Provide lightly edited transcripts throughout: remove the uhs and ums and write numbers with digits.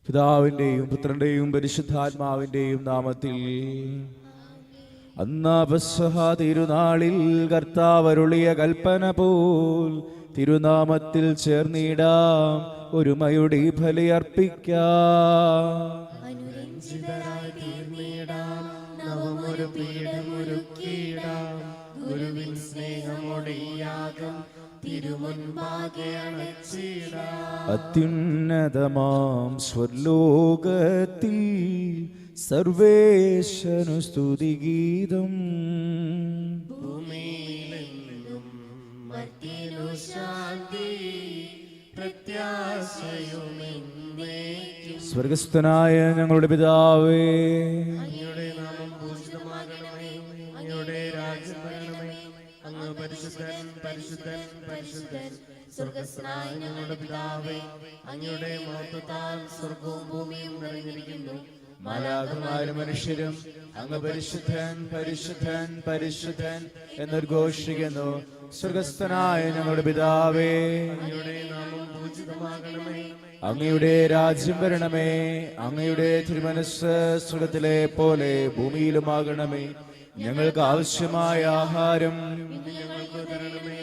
പിതാവിന്റെയും പുത്രന്റെയും പരിശുദ്ധാത്മാവിന്റെയും നാമത്തിൽ. അന്നാ പെസഹ തിരുനാളിൽ കർത്താവരുളിയ കൽപ്പന പോൽ തിരുനാമത്തിൽ ചേർന്നിടാം, ഒരുമയുടെ ബലിയർപ്പിക്കാം. അത്യുന്നതമാം സ്വർലോകത്തിൽ സർവേശനു സ്തുതിഗീതം. ഭൂമിയിലെന്നും മർത്യനു ശാന്തി പ്രത്യാശയുമെന്നേക്കും. സ്വർഗസ്ഥനായ ഞങ്ങളുടെ പിതാവേ, അങ്ങയുടെ നാമം പൂജിതമാകണമേ, അങ്ങയുടെ രാജ്യം വരണമേ. അങ്ങ് പരിശുദ്ധൻ പരിശുദ്ധൻ പരിശുദ്ധൻ. സ്വർഗസ്ഥനായ ഞങ്ങളുടെ പിതാവേ, അങ്ങയുടെ മഹത്വത്താൽ സ്വർഗവും ഭൂമിയും നിറഞ്ഞിരിക്കുന്നു. മാലാഖമാരും മനുഷ്യരും അങ്ങ് പരിശുദ്ധൻ പരിശുദ്ധൻ പരിശുദ്ധൻ എന്നൊരുഘോഷിക്കുന്നു. സ്വർഗസ്ഥനായ ഞങ്ങളുടെ പിതാവേ, അങ്ങയുടെ നാമം പൂജിതമാകണമേ, അങ്ങയുടെ രാജ്യം വരണമേ. അങ്ങയുടെ തിരുമനസ്സ് സ്വർഗത്തിലെ പോലെ ഭൂമിയിലുമാകണമേ. ഞങ്ങൾക്ക് ആവശ്യമായ ആഹാരം ഇന്ന് ഞങ്ങൾക്ക് തരണമേ.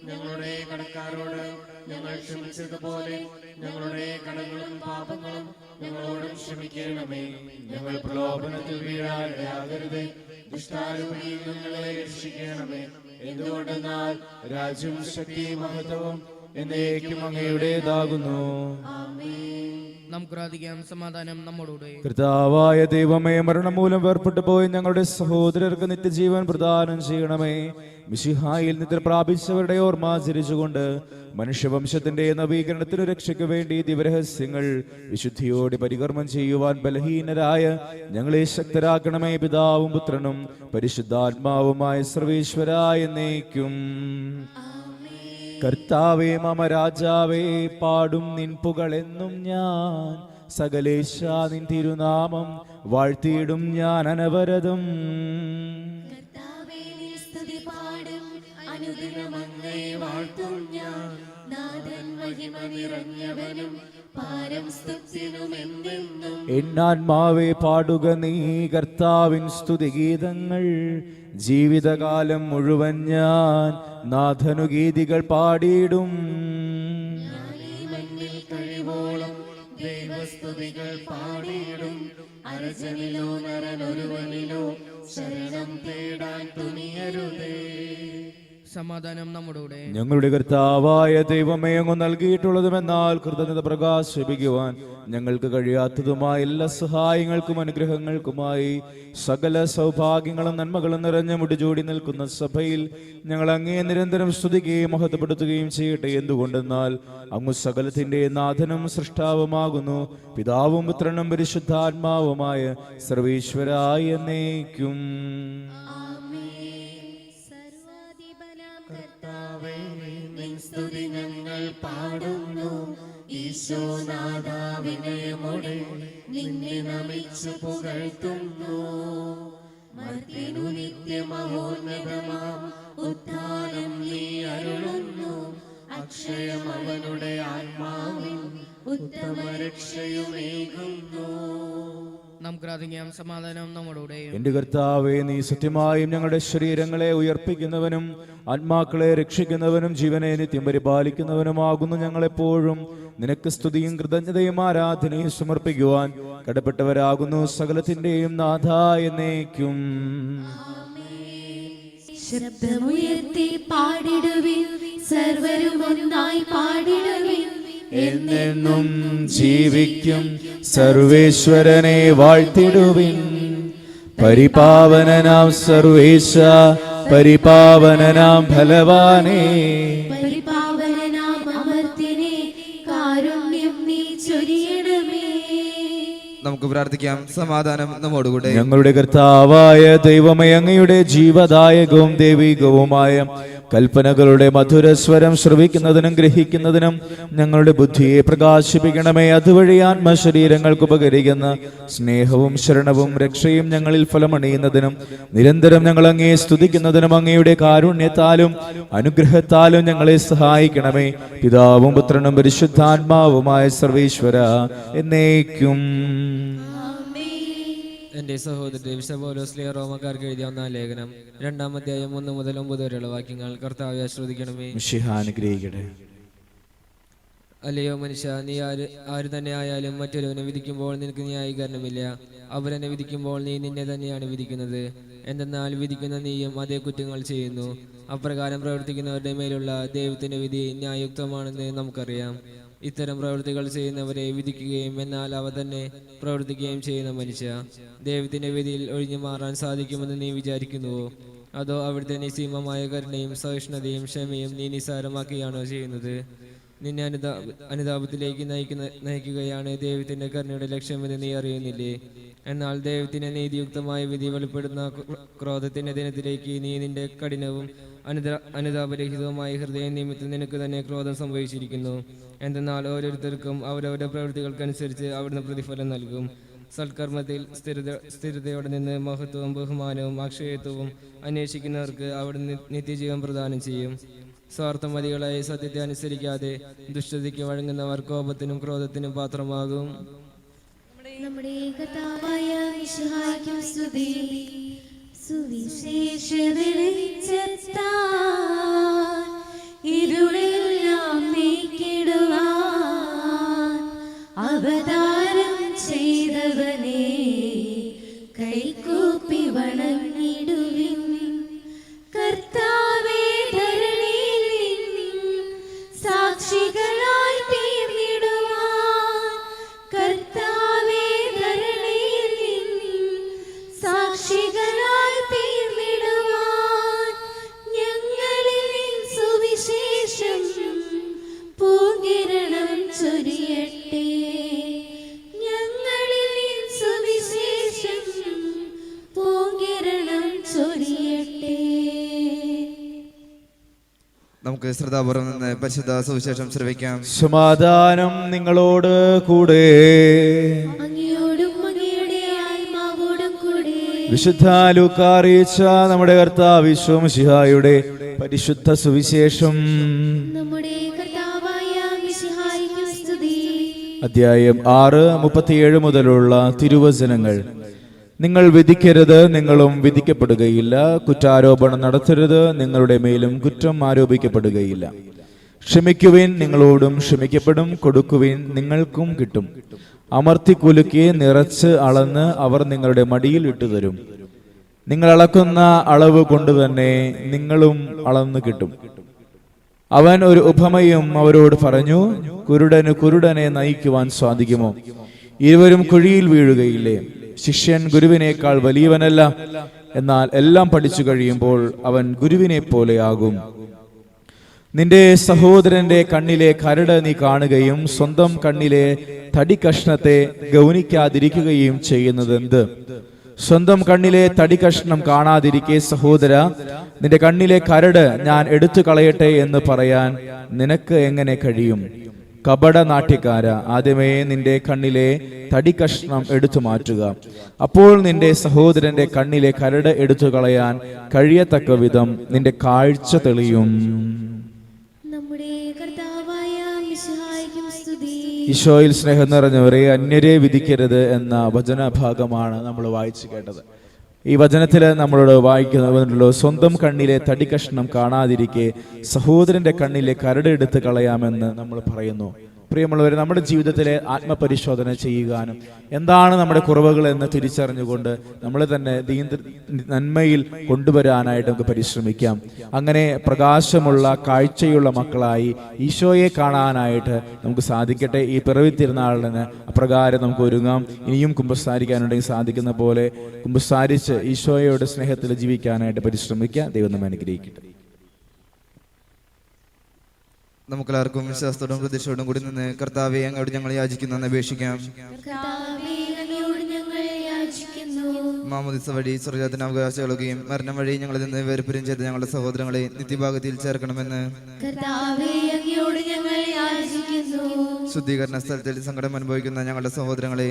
ഞങ്ങളുടെ കടക്കാരോട് ഞങ്ങൾ ക്ഷമിച്ചതുപോലെ ഞങ്ങളുടെ കടങ്ങളും പാപങ്ങളും ഞങ്ങളോടും ക്ഷമിക്കണമേ. ഞങ്ങൾ പ്രലോഭനത്തിൽ വീഴാതെ ദുഷ്ടാരൂപിയിൽ ഞങ്ങളെ രക്ഷിക്കണമേ. എന്തുകൊണ്ടെന്നാൽ രാജ്യം ശക്തിയും മഹത്വവും എന്നേക്കും അങ്ങയുടേതാകുന്നു. നമുക്ക് പ്രാർത്ഥിക്കാം. സമാധാനം നമ്മോടുകൂടെ. കർത്താവായ ദൈവമേ, മരണം മൂലം വേർപെട്ടു പോയി ഞങ്ങളുടെ സഹോദരർക്ക് നിത്യജീവൻ പ്രദാനം ചെയ്യണമേ. മിശിഹായിൽ നിദ്ര പ്രാപിച്ചവരുടെ ഓർമ്മ ആചരിച്ചുകൊണ്ട് മനുഷ്യവംശത്തിന്റെ നവീകരണത്തിനു രക്ഷയ്ക്ക് വേണ്ടി ദിവരഹസ്യങ്ങൾ വിശുദ്ധിയോടെ പരികർമ്മം ചെയ്യുവാൻ ബലഹീനരായ ഞങ്ങളെ ശക്തരാക്കണമേ. പിതാവും പുത്രനും പരിശുദ്ധാത്മാവുമായ സർവേശ്വരായ എന്നേക്കും. കർത്താവേ മമ രാജാവേ, പാടും നിൻ പുകളെന്നും ഞാൻ. സകലേശ നിൻ തിരുനാമം വാഴ്ത്തിയിടും ഞാൻ അനവരതം. എന്നാത്മാവേ പാടുക നീ കർത്താവിൻ സ്തുതിഗീതങ്ങൾ. ജീവിതകാലം മുഴുവൻ ഞാൻ നാഥനുഗീതികൾ പാടിയിടും. കഴിവോളം ദൈവസ്തുതികൾ പാടിയിടും. അരജനിലോ നരനൊരുവനിലോ ശരണം തേടാൻ തുനിയരുതേ. സമാധാനം നമ്മോടുകൂടെ. ഞങ്ങളുടെ കർത്താവായ ദൈവമേ, അങ്ങ് നൽകിയിട്ടുള്ളതുമെന്നാൽ കൃതജ്ഞത പ്രകാശിപ്പിക്കുവാൻ ഞങ്ങൾക്ക് കഴിയാത്തതുമായ എല്ലാ സഹായങ്ങൾക്കും അനുഗ്രഹങ്ങൾക്കുമായി സകല സൗഭാഗ്യങ്ങളും നന്മകളും നിറഞ്ഞ മുടിചൂടി നിൽക്കുന്ന സഭയിൽ ഞങ്ങൾ അങ്ങേ നിരന്തരം സ്തുതിക്കുകയും മഹത്വപ്പെടുത്തുകയും ചെയ്യട്ടെ. എന്തുകൊണ്ടെന്നാൽ അങ്ങ് സകലത്തിന്റെ നാഥനും സൃഷ്ടാവുമാകുന്നു. പിതാവും പുത്രനും പരിശുദ്ധാത്മാവുമായ സർവീശ്വരായ എന്നേക്കും. സ്തുതി ഞങ്ങൾ പാടുന്നു. ഈശോനാഥ വിനയമോടെ നിന്നെ നമിച്ചു പുകഴ്ത്തുന്നു. മർത്യനു നിത്യമഹോന്നതമാം ഉത്ഥാനം നീ അരുളുന്നു. അക്ഷയം അവനുടെ ആത്മാവിൻ ഉത്തമ രക്ഷയുമേകുന്നു. നമുക്ക് പ്രാർത്ഥിക്കാം. സമാധാനം നമ്മോടുകൂടെ. എന്റെ കർത്താവേ, നീ സത്യമായും ഞങ്ങളുടെ ശരീരങ്ങളെ ഉയർപ്പിക്കുന്നവനും ആത്മാക്കളെ രക്ഷിക്കുന്നവനും ജീവനെ നിത്യം പരിപാലിക്കുന്നവനുമാകുന്നു. ഞങ്ങളെപ്പോഴും നിനക്ക് സ്തുതിയും കൃതജ്ഞതയും ആരാധനയും സമർപ്പിക്കുവാൻ കടപ്പെട്ടവരാകുന്നു. സകലത്തിന്റെയും നാഥായ എന്നേക്കും. ശബ്ദമുയർത്തി പാടിടുവിൻ, സർവരും ഒന്നായി പാടിടുവിൻ. എന്നെന്നും ജീവിക്കും സർവേശ്വരനെ വാഴ്ത്തിടുവിൻ. പരിപാവനനാം സർവേശ, പരിപാവനനാം ഫലവാനേ, പരിപാവനനാം അമർത്യനേ, കാരുണ്യം നീ ചൊരിയണമേ. നമുക്ക് പ്രാർത്ഥിക്കാം. സമാധാനം നമ്മോടുകൂടെ. ഞങ്ങളുടെ കർത്താവായ ദൈവമേ, അങ്ങയുടെ ജീവദായകവും ദൈവികവുമായ കൽപ്പനകളുടെ മധുരസ്വരം ശ്രവിക്കുന്നതിനും ഗ്രഹിക്കുന്നതിനും ഞങ്ങളുടെ ബുദ്ധിയെ പ്രകാശിപ്പിക്കണമേ. അതുവഴി ആത്മശരീരങ്ങൾക്ക് ഉപകരിക്കുന്ന സ്നേഹവും ശരണവും രക്ഷയും ഞങ്ങളിൽ ഫലമണിയുന്നതിനും നിരന്തരം ഞങ്ങൾ അങ്ങയെ സ്തുതിക്കുന്നതിനും അങ്ങയുടെ കാരുണ്യത്താലും അനുഗ്രഹത്താലും ഞങ്ങളെ സഹായിക്കണമേ. പിതാവും പുത്രനും പരിശുദ്ധാത്മാവുമായ സർവേശ്വര എന്നേക്കും. എന്റെ സഹോദരൻ വിശുദ്ധ പൗലോസ് റോമക്കാർക്ക് എഴുതിയ 1-ാം ലേഖനം 2-ാം അധ്യായം 1 മുതൽ 9 വരെയുള്ള വാക്യങ്ങൾ കർത്താവെ ആശ്രവദിക്കണമേ. അനുഗ്രഹിക്കട്ടെ. അല്ലയോ മനുഷ്യ, നീ ആര് തന്നെ ആയാലും മറ്റൊരുവനെ വിധിക്കുമ്പോൾ നിനക്ക് ന്യായീകരണമില്ല. അവരെന്നെ വിധിക്കുമ്പോൾ നീ നിന്നെ തന്നെയാണ് വിധിക്കുന്നത്. എന്തെന്നാൽ വിധിക്കുന്ന നീയും അതേ കുറ്റങ്ങൾ ചെയ്യുന്നു. അപ്രകാരം പ്രവർത്തിക്കുന്നവരുടെ മേലുള്ള ദൈവത്തിന്റെ വിധി ന്യായയുക്തമാണെന്ന് നമുക്കറിയാം. ഇത്തരം പ്രവൃത്തികൾ ചെയ്യുന്നവരെ വിധിക്കുകയും എന്നാൽ അവ തന്നെ പ്രവർത്തിക്കുകയും ചെയ്യുന്ന മനുഷ്യ, ദൈവത്തിന്റെ വിധിയിൽ ഒഴിഞ്ഞു മാറാൻ സാധിക്കുമെന്ന് നീ വിചാരിക്കുന്നുവോ? അതോ അവിടുത്തെ നിസ്സീമമായ കരുണയും സഹിഷ്ണുതയും ക്ഷമയും നീ നിസ്സാരമാക്കിയാണോ ചെയ്യുന്നത്? നിന്നെ അനുതാപത്തിലേക്ക് നയിക്കുകയാണ് ദൈവത്തിന്റെ കരുണയുടെ ലക്ഷ്യമെന്ന് നീ അറിയുന്നില്ലേ? എന്നാൽ ദൈവത്തിന്റെ നീതിയുക്തമായ വിധി വെളിപ്പെടുന്ന ക്രോധത്തിന്റെ ദിനത്തിലേക്ക് നീ നിന്റെ കഠിനവും അനുതാപരഹിതവുമായ ഹൃദയം നിമിത്തം നിനക്ക് തന്നെ ക്രോധം സംഭവിച്ചിരിക്കുന്നു. എന്തെന്നാൽ ഓരോരുത്തർക്കും അവരവരുടെ പ്രവൃത്തികൾക്കനുസരിച്ച് അവിടുന്ന് പ്രതിഫലം നൽകും. സൽക്കർമ്മത്തിൽ സ്ഥിരതയോടെ നിന്ന് മഹത്വവും ബഹുമാനവും അക്ഷയത്വവും അന്വേഷിക്കുന്നവർക്ക് അവിടുന്ന് നിത്യജീവൻ പ്രദാനം ചെയ്യും. സ്വാർത്ഥമതികളായി സത്യത്തെ അനുസരിക്കാതെ ദുഷ്ടതയ്ക്ക് വഴങ്ങുന്നവർ കോപത്തിനും ക്രോധത്തിനും പാത്രമാകും. നമ്മുടെ കർത്താവായ മിശിഹായ്ക്കും സ്തുതി. സുവിശേഷ വെളിച്ചത്താൽ ഇരുളെല്ലാം നീക്കിടുവാൻ അവതാരം ചെയ്തവനെ കൈകൂപ്പി വണങ്ങിടുവിൻ. കർത്താവേ, ധരണിയിൽ നിന്നും സാക്ഷികളായി തീർന്നിടുവാൻ. കർത്താവേ, ധരണിയിൽ നിന്നും സാക്ഷികളായി തീർന്നിടുവാൻ ഞങ്ങളിൽ നിൻ സുവിശേഷം പൂങ്കിരണം ചൊരിയട്ടെ. ഞങ്ങളിൽ നിൻ സുവിശേഷം പൂങ്കിരണം ചൊരിയട്ടെ. നമുക്ക് ശ്രദ്ധാപൂർവം നിന്ന് പരിശുദ്ധ സുവിശേഷം ശ്രവിക്കാം. സമാധാനം നിങ്ങളോട് കൂടെ. അങ്ങയോടും അങ്ങയുടെ ആത്മാവോടും കൂടെ. വിശുദ്ധ ലൂക്കാ അറിയിച്ച നമ്മുടെ കർത്താവ് ഈശോ മിശിഹായുടെ പരിശുദ്ധ സുവിശേഷം. നമ്മുടെ കർത്താവായ മിശിഹായ്ക്കും സ്തുതി. അധ്യായം 6:37 മുതലുള്ള തിരുവചനങ്ങൾ. നിങ്ങൾ വിധിക്കരുത്, നിങ്ങളും വിധിക്കപ്പെടുകയില്ല. കുറ്റാരോപണം നടത്തരുത്, നിങ്ങളുടെ മേലും കുറ്റം ആരോപിക്കപ്പെടുകയില്ല. ക്ഷമിക്കുവിൻ, നിങ്ങളോടും ക്ഷമിക്കപ്പെടും. കൊടുക്കുവിൻ, നിങ്ങൾക്കും കിട്ടും. അമർത്തി കുലുക്കി നിറച്ച് അളന്ന് അവർ നിങ്ങളുടെ മടിയിൽ ഇട്ടുതരും. നിങ്ങൾ അളക്കുന്ന അളവ് കൊണ്ട് തന്നെ നിങ്ങളും അളന്ന് കിട്ടും. അവൻ ഒരു ഉപമയും അവരോട് പറഞ്ഞു. കുരുടന് കുരുടനെ നയിക്കുവാൻ സാധിക്കുമോ? ഇരുവരും കുഴിയിൽ വീഴുകയില്ലേ? ശിഷ്യൻ ഗുരുവിനേക്കാൾ വലിയവനല്ല, എന്നാൽ എല്ലാം പഠിച്ചു കഴിയുമ്പോൾ അവൻ ഗുരുവിനെ പോലെയാകും. നിന്റെ സഹോദരന്റെ കണ്ണിലെ കരട് നീ കാണുകയും സ്വന്തം കണ്ണിലെ തടികഷ്ണത്തെ ഗൗനിക്കാതിരിക്കുകയും ചെയ്യുന്നതെന്ത്? സ്വന്തം കണ്ണിലെ തടികഷ്ണം കാണാതിരിക്കെ സഹോദര, നിന്റെ കണ്ണിലെ കരട് ഞാൻ എടുത്തു കളയട്ടെ എന്ന് പറയാൻ നിനക്ക് എങ്ങനെ കഴിയും? കപട നാട്യക്കാര, ആദ്യമേ നിന്റെ കണ്ണിലെ തടികഷ്ണം എടുത്തു മാറ്റുക. അപ്പോൾ നിന്റെ സഹോദരന്റെ കണ്ണിലെ കരട് എടുത്തു കളയാൻ കഴിയത്തക്ക വിധം നിന്റെ കാഴ്ച തെളിയും. നമ്മുടെ കർത്താവായ മിശിഹായ്ക്കും സ്തുതി. ഈശോയിൽ സ്നേഹം നിറഞ്ഞവരെ, അന്യരെ വിധിക്കരുത് എന്ന വചനഭാഗമാണ് നമ്മൾ വായിച്ചു കേട്ടത്. ഈ വചനത്തിൽ നമ്മളോട് വായിക്കുന്നല്ലോ, സ്വന്തം കണ്ണിലെ തടികഷ്ണം കാണാതിരിക്കെ സഹോദരന്റെ കണ്ണിലെ കരട് എടുത്ത് കളയാമെന്ന് നമ്മൾ പറയുന്നു. പ്രിയമുള്ളവരെ, നമ്മുടെ ജീവിതത്തിലെ ആത്മപരിശോധന ചെയ്യുവാനും എന്താണ് നമ്മുടെ കുറവുകൾ എന്ന് തിരിച്ചറിഞ്ഞുകൊണ്ട് നമ്മളെ തന്നെ നന്മയിൽ കൊണ്ടുവരാനായിട്ട് നമുക്ക് പരിശ്രമിക്കാം. അങ്ങനെ പ്രകാശമുള്ള കാഴ്ചയുള്ള മക്കളായി ഈശോയെ കാണാനായിട്ട് നമുക്ക് സാധിക്കട്ടെ. ഈ പിറവി തിരുനാളിന് അപ്രകാരം നമുക്ക് ഒരുങ്ങാം. ഇനിയും കുമ്പസാരിക്കാനുണ്ടെങ്കിൽ സാധിക്കുന്ന പോലെ കുമ്പസാരിച്ച് ഈശോയുടെ സ്നേഹത്തിൽ ജീവിക്കാനായിട്ട് പരിശ്രമിക്കാം. ദൈവം നമ്മെ അനുഗ്രഹിക്കട്ടെ. നമുക്കെല്ലാവർക്കും വിശ്വാസത്തോടും പ്രതീക്ഷയോടും കൂടി നിന്ന് കർത്താവെ അങ്ങോട്ട് ഞങ്ങൾ യാചിക്കുന്നു അപേക്ഷിക്കാം. കർത്താവേ, അങ്ങയോട് ഞങ്ങൾ യാചിക്കുന്നു. മാമോദിസ വഴി സ്വർഗ്ഗത്തിന് അവകാശികളുകയും മരണം വഴി ഞങ്ങളിൽ നിന്ന് വേർപിരിയും ചെയ്ത ഞങ്ങളുടെ സഹോദരങ്ങളെ നിത്യഭാഗത്തിൽ ചേർക്കണമെന്ന് കർത്താവേ, അങ്ങയോട് ഞങ്ങൾ യാചിക്കുന്നു. ശുദ്ധീകരണ സ്ഥലത്തിൽ സങ്കടം അനുഭവിക്കുന്ന ഞങ്ങളുടെ സഹോദരങ്ങളെ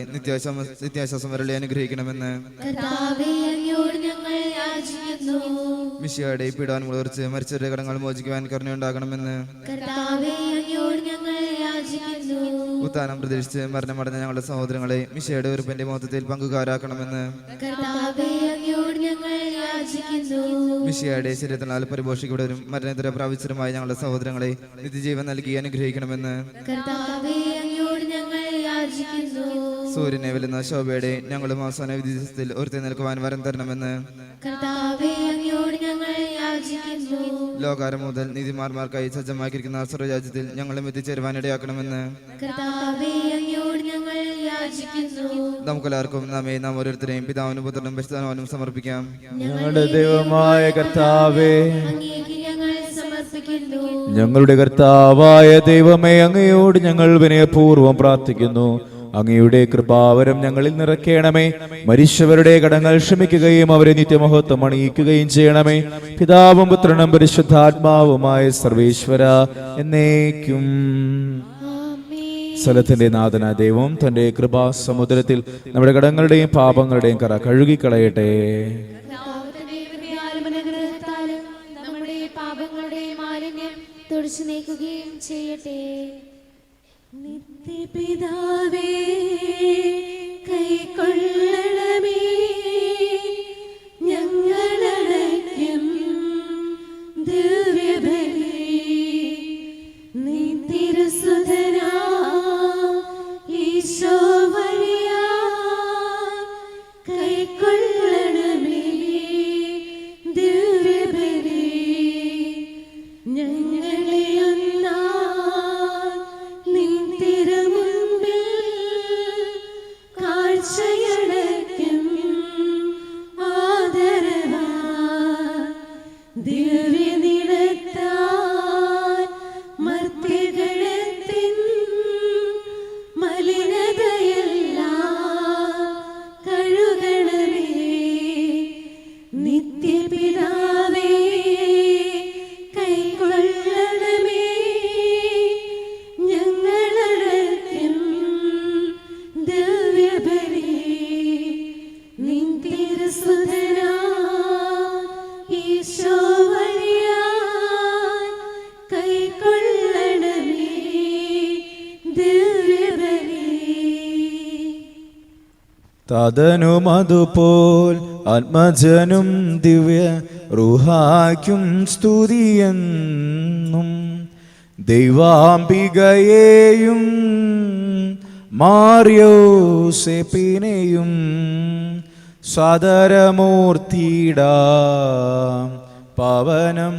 നിത്യാശ്വാസം വരളി അനുഗ്രഹിക്കണമെന്ന് കർത്താവേ, അങ്ങയോട് ഞങ്ങൾ യാചിക്കുന്നു. മിശിഹായുടെ പീഡാനുകൾ കുറിച്ച് മരിച്ചവരുടെ കടങ്ങൾ മോചിക്കുവാൻ കരുണയുണ്ടാകണമെന്ന് കർത്താവേ, അങ്ങയോട് ഞങ്ങൾ യാചിക്കുന്നു. ഉത്താനം പ്രതീക്ഷിച്ച് മരണമടഞ്ഞ ഞങ്ങളുടെ സഹോദരങ്ങളെ മിശിഹായുടെ ഉറുപ്പിന്റെ മൊത്തത്തിൽ പങ്കുകാരാക്കണമെന്ന് കർത്താവേ, അങ്ങയോട് ഞങ്ങൾ യാചിക്കുന്നു. മിശിഹായുടെ ശരീരത്തിനാൽ പരിപോഷിക്കപ്പെടും മരണത്തിര പ്രാപിച്ചതുമായ ഞങ്ങളുടെ സഹോദരങ്ങളെ നിത്യജീവൻ നൽകി അനുഗ്രഹിക്കണമെന്ന് കർത്താവേ, അങ്ങയോട് ഞങ്ങൾ യാചിക്കുന്നു. സൂര്യനെ വെല്ലുന്ന ശോഭയുടെ ഞങ്ങളും അവസാന വിധി ദിവസത്തിൽ ഒരുത്തി നിൽക്കുവാൻ വരം തരണമെന്ന് കർത്താവേ, അങ്ങയോട് ഞങ്ങൾ യാചിക്കുന്നു. ലോകാരം മുതൽ നീതിമാന്മാർക്കായി സജ്ജമാക്കിയിരിക്കുന്ന സ്വർഗ്ഗരാജ്യത്തിൽ ഞങ്ങളും എത്തിച്ചേരുവാൻ ഇടയാക്കണമെന്ന് കർത്താവേ, അങ്ങയോട് ഞങ്ങൾ യാചിക്കുന്നു. നമുക്കെല്ലാവർക്കും നാം ഓരോരുത്തരെയും പിതാവിനും പുത്രനും പരിശുദ്ധാത്മാവിനും സമർപ്പിക്കാം. ഞങ്ങളുടെ ദൈവമായ കർത്താവേ, അങ്ങേക്ക് ഞങ്ങൾ സമർപ്പിക്കുന്നു. ഞങ്ങളുടെ കർത്താവായ ദൈവമേ, അങ്ങയോട് ഞങ്ങൾ വിനയപൂർവ്വം പ്രാർത്ഥിക്കുന്നു. അങ്ങയുടെ കൃപാവരം ഞങ്ങളിൽ നിറയ്ക്കണമേ. മരിച്ചവരുടെ കടങ്ങൾ ക്ഷമിക്കുകയും അവരെ നിത്യമഹത്വം അണിയിക്കുകയും ചെയ്യണമേ. പിതാവും പുത്രനും പരിശുദ്ധാത്മാവുമായ സർവേശ്വര എന്നേക്കും. സ്ഥലത്തിന്റെ നാഥന ദൈവം തന്റെ കൃപാ സമുദ്രത്തിൽ നമ്മുടെ കടങ്ങളുടെയും പാപങ്ങളുടെയും കറ കഴുകിക്കളയട്ടെ. നമ്മുടെ പാപങ്ങളുടെ മാലിന്യം തുടച്ചു നീക്കുകയും ചെയ്യട്ടെ. നിത്യപിതാവേ, കൈക്കൊള്ളണമേ ഞങ്ങളടയ്ക്കും ദിവ്യബലി. നീ തിരുസുതനാ ഈശോ വഴിയായി കൈക്കൊള്ളണമേ ദിവ്യബലി. ഞങ്ങളെ ഒന്നായി നിൻ തിരുമുൻപിൽ കാഴ്ചയടയ്ക്കും ആദരവായി ദിവ്യനിടത്താൽ മർത്യഗണത്തിൻ മലിനതയെല്ലാം കഴുകണമേ. നിത്യപിതാവേ, കൈക്കൊള്ളണമേ ഞങ്ങളടയ്ക്കും ദിവ്യബലി. നിൻ തിരുസുതനായി ഈശോ വഴിയായി കൈക്കൊള്ളണമേ ദിവ്യബലി. താതനും അതുപോൽ ആത്മജനും ദിവ്യ റൂഹായ്ക്കും സ്തുതിയെന്നും ദൈവാംബികയെയും മാർയോസെപ്പിനെയും സാദരമൂർത്തിയിടാം പാവനം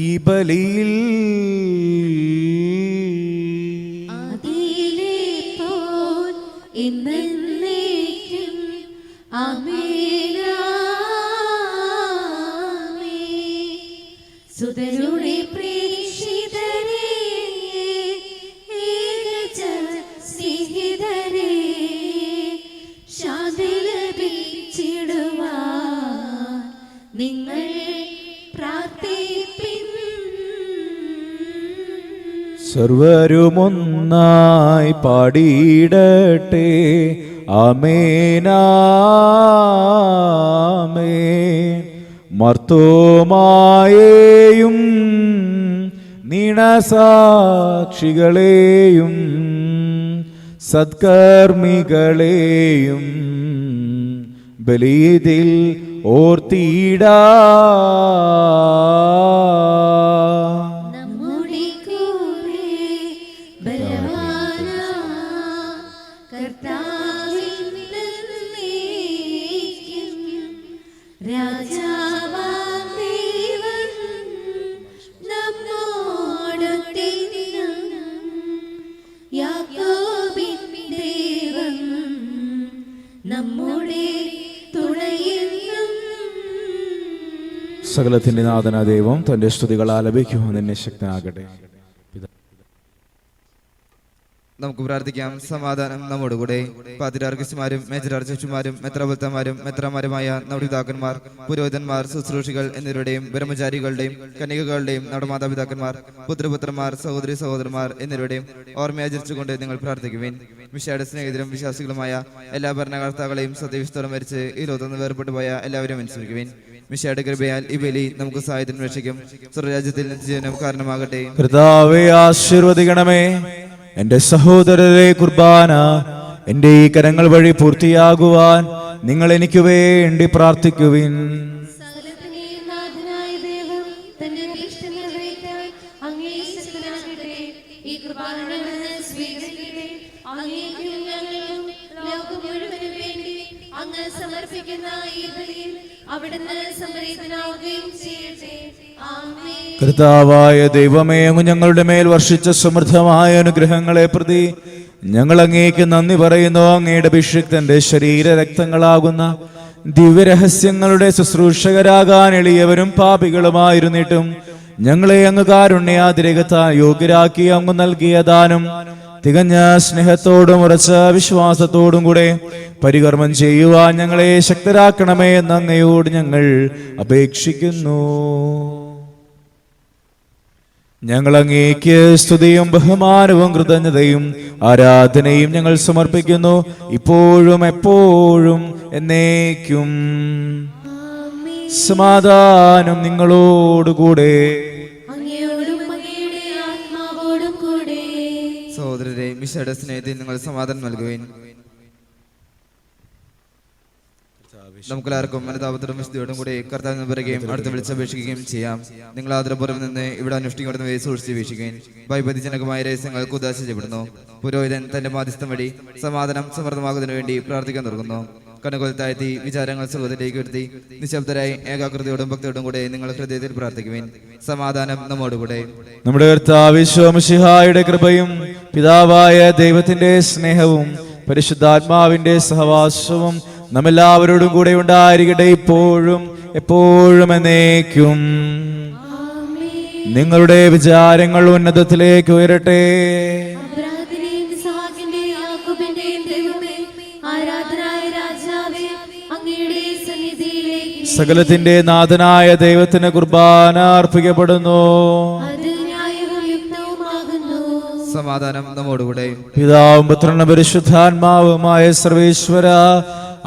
ഈ ബലിയിൽ. ആദിയിലെ പോൽ എന്നേക്കും ആമേൻ. സുതരുടെ പ്രേക്ഷിതരേ, ഏകജ സ്നേഹിതരേ, ശാന്തി ലഭിച്ചിടുവാൻ നിങ്ങൾ പ്രാർത്ഥിപ്പിൻ. സർവരുമൊന്നായി പാടിയിടട്ടെ ആമേനാമേൻ. മർത്തോമായേയും നീണസാക്ഷികളെയും സത്കർമ്മികളെയും ബലിയിൽ ഓർത്തിടാ. നമ്മുടെ കൂടെ ബലവാനാ കർത്താവിൻ എന്നേക്കും രാജാവാം ദൈവം നമ്മോടൊത്തെന്നും യാക്കോബിൻ ദൈവം നമ്മുടെ തുണയെന്നും. സകലത്തിന്റെ നാഥന ദൈവം തന്റെ സ്തുതികൾ ആലപിക്കുവാൻ നിന്നെ ശക്തനാകട്ടെ. നമുക്ക് പ്രാർത്ഥിക്കാം. സമാധാനം നമ്മോടുകൂടെ. പാതിരാർക്കിസ്മാരും മേജർ ആർച്ചുമാരും മെത്രാപൊലിത്തമാരും മെത്രാമാരുമായ നമ്മുടെ പിതാക്കന്മാർ, പുരോഹിതന്മാർ, ശുശ്രൂഷികൾ എന്നിവരുടെയും ബ്രഹ്മചാരികളുടെയും കന്യകകളുടെയും നമ്മുടെ മാതാപിതാക്കന്മാർ, പുത്രപുത്രന്മാർ, സഹോദരി സഹോദരന്മാർ എന്നിവരുടെയും ഓർമ്മയാചരിച്ചുകൊണ്ട് നിങ്ങൾ പ്രാർത്ഥിക്കുവിൻ. മിശിഹായുടെ സ്നേഹിതരും വിശ്വാസികളുമായ എല്ലാ ഭരണകർത്താക്കളെയും സത്യവിസ്തരം മരിച്ച് ഈ ലോകത്തുനിന്ന് വേർപെട്ടു പോയ എല്ലാവരും അനുസരിക്കുവിൻ. മിശിഹായുടെ കൃപയാൽ ഈ ബലി നമുക്ക് സഹായത്തിന് രക്ഷിക്കും. സ്വർഗ്ഗരാജ്യത്തിൽ നിത്യജീവനം കാരണമാകട്ടെ. കർത്താവേ, ആശീർവദിക്കണമേ. എന്റെ സഹോദരരെ, കുർബാന എന്റെ ഈ കരങ്ങൾ വഴി പൂർത്തിയാകുവാൻ നിങ്ങൾ എനിക്ക് വേണ്ടി പ്രാർത്ഥിക്കുവിൻ. സകലത്തിന്റെയും നാഥനായ ദൈവം തന്റെ അഭീഷ്ടം നിറവേറ്റാൻ അങ്ങേ ശക്തനാകട്ടെ. ഈ കുർബാന സ്വീകരിക്കട്ടെ. അങ്ങേക്കും ഞങ്ങൾക്കും ലോകം മുഴുവനും വേണ്ടി അങ്ങ് സമർപ്പിക്കുന്ന ഈ ബലിയിൽ അവിടുന്ന് സംപ്രീതനാവുകയും ചെയ്യട്ടെ. ആമേൻ. കർത്താവായ ദൈവമേ, അങ്ങ് ഞങ്ങളുടെ മേൽ വർഷിച്ച സമൃദ്ധമായ അനുഗ്രഹങ്ങളെ പ്രതി ഞങ്ങൾ അങ്ങേക്ക് നന്ദി പറയുന്നു. അങ്ങയുടെ അഭിഷിക്തന്റെ ശരീര രക്തങ്ങളാകുന്ന ദിവ്യരഹസ്യങ്ങളുടെ ശുശ്രൂഷകരാകാൻ എളിയവരും പാപികളുമായിരുന്നിട്ടും ഞങ്ങളെ അങ്ങ് കാരുണ്യാതിരകത്താൽ യോഗ്യരാക്കി അങ്ങ് നൽകിയ ദാനം തികഞ്ഞ സ്നേഹത്തോടും ഉറച്ച വിശ്വാസത്തോടും കൂടെ പരികർമ്മം ചെയ്യുവാൻ ഞങ്ങളെ ശക്തരാക്കണമേ എന്ന് അങ്ങയോട് ഞങ്ങൾ അപേക്ഷിക്കുന്നു. ഞങ്ങൾ അങ്ങേക്ക് സ്തുതിയും ബഹുമാനവും കൃതജ്ഞതയും ആരാധനയും ഞങ്ങൾ സമർപ്പിക്കുന്നു, ഇപ്പോഴും എപ്പോഴും എന്നേക്കും. സമാധാനം നിങ്ങളോടുകൂടെ. അങ്ങയോടും അങ്ങയുടെ ആത്മാവോടും കൂടെ. സഹോദരരെ, മിശിഹായുടെ സ്നേഹത്തിൽ നിങ്ങൾ സമാധാനം നൽകുവിൻ. നമുക്കെല്ലാവർക്കും മനതാപത്തോടും വിശുദ്ധിയോടും കൂടി കർത്താവിന് പിറകെയും അടുത്ത് വിളിച്ചപേക്ഷിക്കുകയും ചെയ്യാം. നിങ്ങൾ ആദരപൂർവ്വം നിന്ന് ഇവിടെ അനുഷ്ഠിക്കപ്പെടുന്ന സൂക്ഷിച്ച് വീക്ഷിക്കുകയും ഭയഭതിജനകമായ രഹസ്യങ്ങൾ ഉദാശ ചെയ്യപ്പെടുന്നു. പുരോഹിതൻ തന്റെ മാധ്യസ്ഥം വഴി സമാധാനം സമൃദ്ധമാകുന്നതിനു വേണ്ടി പ്രാർത്ഥിക്കാൻ തുടങ്ങുന്നു. കണ്ണുകൾ താഴ്ത്തി വിചാരങ്ങൾ സുഖത്തിലേക്ക് വരുത്തി നിശബ്ദരായി ഏകാഗ്രതയോടും ഭക്തിയോടും കൂടെ നിങ്ങൾ ഹൃദയത്തിൽ പ്രാർത്ഥിക്കുവിൻ. സമാധാനം നമ്മോടുകൂടെ. നമ്മുടെ കർത്താവ് ഈശോ മിശിഹായുടെ കൃപയും പിതാവായ ദൈവത്തിന്റെ സ്നേഹവും പരിശുദ്ധാത്മാവിന്റെ സഹവാസവും നമ്മെല്ലാവരോടും കൂടെ ഉണ്ടായിരിക്കട്ടെ, ഇപ്പോഴും എപ്പോഴും എന്നേക്കും. നിങ്ങളുടെ വിചാരങ്ങൾ ഉന്നതത്തിലേക്ക് ഉയരട്ടെ. അബ്രാഹാമിന്റെയും ഇസ്ഹാക്കിന്റെയും യാക്കോബിന്റെയും ദൈവമേ, ആരാധനായ രാജാവേ, അങ്ങയുടെ സന്നിധിയിലേക്ക് സകലത്തിന്റെ നാഥനായ ദൈവത്തിന് കുർബാന അർപ്പിക്കപ്പെടുന്നു. അത് ന്യായവും യുക്തവുമാകുന്നു. സമാധാനം നമ്മോടുകൂടെ. പിതാവും പുത്രനും പരിശുദ്ധാത്മാവുമായ സർവേശ്വര,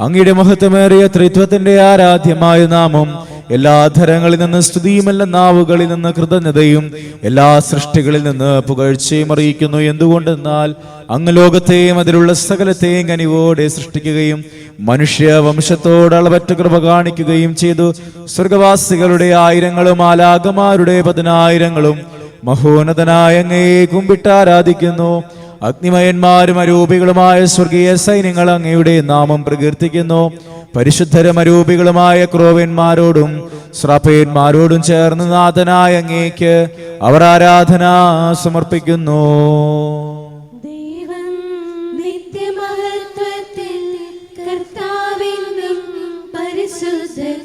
അങ്ങയുടെ മഹത്വമേറിയ ത്രിത്വത്തിന്റെ ആരാധ്യമായ നാമം എല്ലാ ധരങ്ങളിൽ നിന്ന് സ്തുതിയും എല്ലാ നാവുകളിൽ നിന്ന് കൃതജ്ഞതയും എല്ലാ സൃഷ്ടികളിൽ നിന്ന് പുകഴ്ചയും അറിയിക്കുന്നു. എന്തുകൊണ്ടെന്നാൽ അങ്ങ് ലോകത്തെയും അതിലുള്ള സകലത്തെയും കനിവോടെ സൃഷ്ടിക്കുകയും മനുഷ്യ വംശത്തോട് അളവറ്റ കൃപ കാണിക്കുകയും ചെയ്തു. സ്വർഗവാസികളുടെ ആയിരങ്ങളും മാലാഖമാരുടെ 10,000ങ്ങളും മഹോന്നതനായ അങ്ങയെ കുമ്പിട്ടാരാധിക്കുന്നു. അഗ്നിമയന്മാരും അരൂപികളുമായ സ്വർഗീയ സൈന്യങ്ങൾ അങ്ങയുടെ നാമം പ്രകീർത്തിക്കുന്നു. പരിശുദ്ധരും അരൂപികളുമായ ക്രോവന്മാരോടും ശ്രാപ്പയന്മാരോടും ചേർന്ന് നാഥനായ അങ്ങേക്ക് അവർ ആരാധന സമർപ്പിക്കുന്നു. ദൈവം നിത്യമഹത്വത്തിൽ കർത്താവെന്നും പരിശുദ്ധൻ,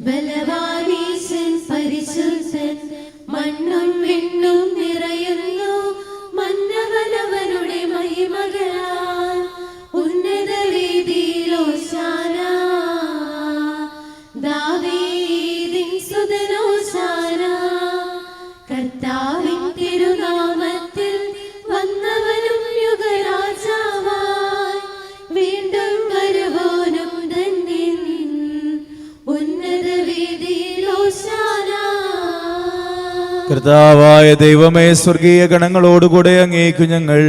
ബലവാനീശൻ പരിശുദ്ധൻ, മണ്ണും വിണ്ണും നിറയുന്നു മന്നവനവനുടെ മഹിമകളാൽ. ഉന്നത വേദിയിൽ ഹോശാന, ദാവീദിൻ സുതൻ ഹോശാന. കർത്താവിൻ തിരുനാമത്തിൽ വന്നവനും യുഗരാജാവായി വീണ്ടും വരുവോനും ധന്യൻ. ഉന്നത വേദിയിൽ ഹോശാന. കർത്താവായ ദൈവമേ, സ്വർഗീയ ഗണങ്ങളോടുകൂടെ അങ്ങേക്കു ഞങ്ങൾ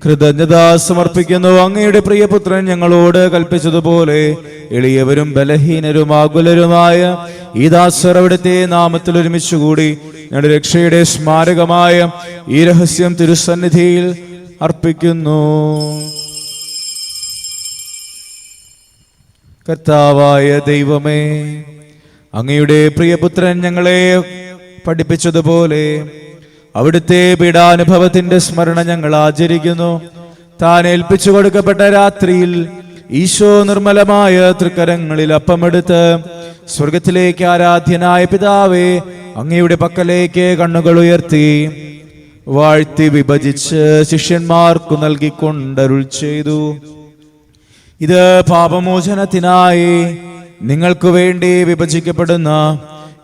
കൃതജ്ഞത സമർപ്പിക്കുന്നു. അങ്ങയുടെ പ്രിയപുത്രൻ ഞങ്ങളോട് കൽപ്പിച്ചതുപോലെ എളിയവരും ബലഹീനരും ആകുലരുമായ ഈ ദാസർ അവിടുത്തെ നാമത്തിൽ ഒരുമിച്ചുകൂടി ഞങ്ങളുടെ രക്ഷയുടെ സ്മാരകമായ ഈ രഹസ്യം തിരുസന്നിധിയിൽ അർപ്പിക്കുന്നു. കർത്താവായ ദൈവമേ, അങ്ങയുടെ പ്രിയപുത്രൻ ഞങ്ങളെ പഠിപ്പിച്ചതുപോലെ അവിടുത്തെ പീഡാനുഭവത്തിന്റെ സ്മരണ ഞങ്ങൾ ആചരിക്കുന്നു. താൻ ഏൽപ്പിച്ചു കൊടുക്കപ്പെട്ട രാത്രിയിൽ ഈശോ നിർമ്മലമായ തൃക്കരങ്ങളിൽ അപ്പമെടുത്ത് സ്വർഗത്തിലേക്ക് ആരാധ്യനായ പിതാവേ, അങ്ങയുടെ പക്കലേക്ക് കണ്ണുകൾ ഉയർത്തി വാഴ്ത്തി വിഭജിച്ച് ശിഷ്യന്മാർക്കു നൽകിക്കൊണ്ടരുൾ ചെയ്തു. ഇത് പാപമോചനത്തിനായി നിങ്ങൾക്ക് വേണ്ടി വിഭജിക്കപ്പെടുന്ന